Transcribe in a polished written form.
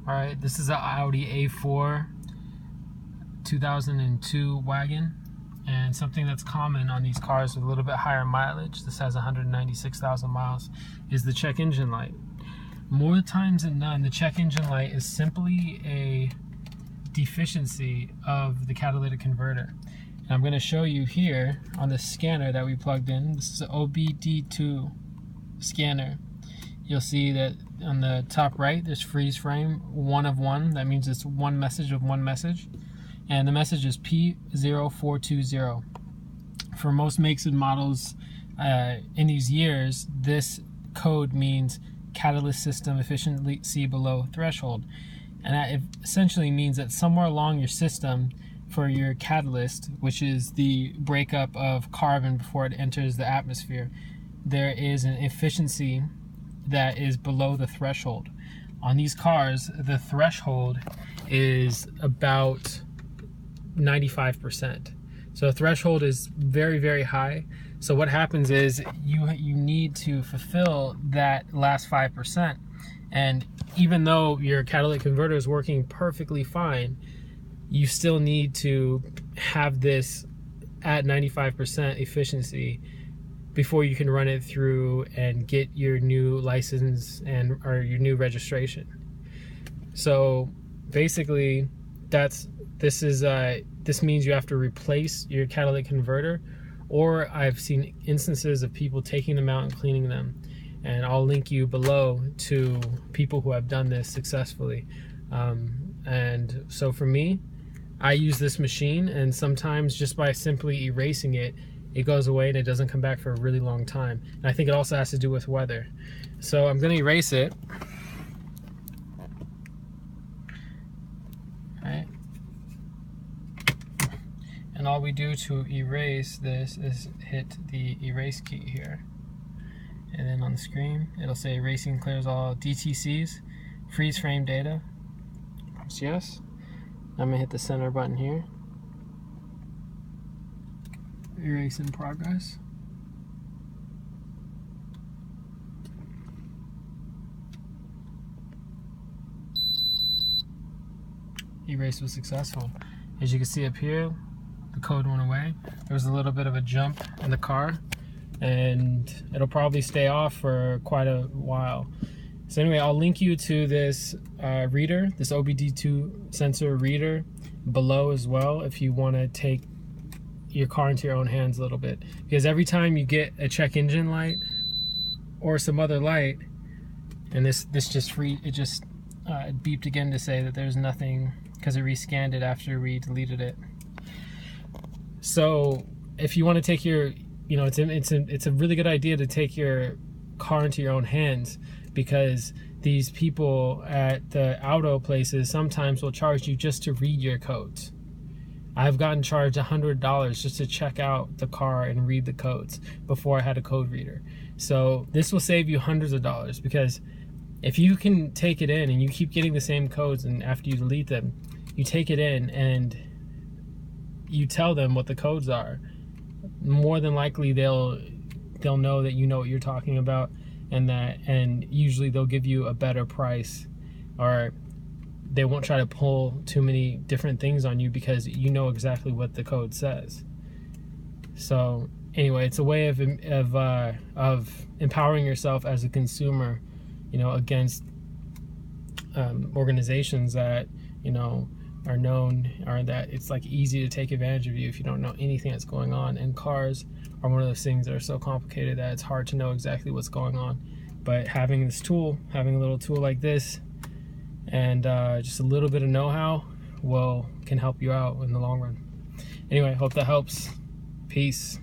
Alright, this is an Audi A4 2002 wagon, and something that's common on these cars with a little bit higher mileage, this has 196,000 miles, is the check engine light. More times than none, the check engine light is simply a deficiency of the catalytic converter. And I'm going to show you here on the scanner that we plugged in. This is an OBD2 scanner. You'll see that on the top right there's freeze frame 1 of 1. That means it's one message of one message, and the message is P0420. For most makes and models in these years, this code means catalyst system efficiency below threshold, and that essentially means that somewhere along your system for your catalyst, which is the breakup of carbon before it enters the atmosphere, there is an efficiency that is below the threshold. On these cars, the threshold is about 95%. So the threshold is very, very high. So what happens is you need to fulfill that last 5%. And even though your catalytic converter is working perfectly fine, you still need to have this at 95% efficiency before you can run it through and get your new license or your new registration. So basically this means you have to replace your catalytic converter, or I've seen instances of people taking them out and cleaning them, and I'll link you below to people who have done this successfully. And so for me, I use this machine, and sometimes just by simply erasing it, it goes away and it doesn't come back for a really long time. And I think it also has to do with weather. So I'm going to erase it. Alright. And all we do to erase this is hit the erase key here. And then on the screen, it'll say erasing clears all DTCs, freeze frame data. Press yes. I'm going to hit the center button here. Erase in progress. Erase was successful. As you can see up here, the code went away. There was a little bit of a jump in the car, and it'll probably stay off for quite a while. So anyway, I'll link you to this reader, this OBD2 sensor reader below as well, if you want to take your car into your own hands a little bit. Because every time you get a check engine light or some other light, and it just beeped again to say that there's nothing, because it rescanned it after we deleted it. So if you want to take your, it's a really good idea to take your car into your own hands, because these people at the auto places sometimes will charge you just to read your codes. I've gotten charged $100 just to check out the car and read the codes before I had a code reader. So this will save you hundreds of dollars, because if you can take it in and you keep getting the same codes, and after you delete them, you take it in and you tell them what the codes are, more than likely they'll know that you know what you're talking about, and usually they'll give you a better price, or they won't try to pull too many different things on you because you know exactly what the code says. So anyway, it's a way of empowering yourself as a consumer, against organizations that are known, or that it's like easy to take advantage of you if you don't know anything that's going on. And cars are one of those things that are so complicated that it's hard to know exactly what's going on. But having this tool, having a little tool like this, and just a little bit of know-how can help you out in the long run. Anyway, hope that helps. Peace.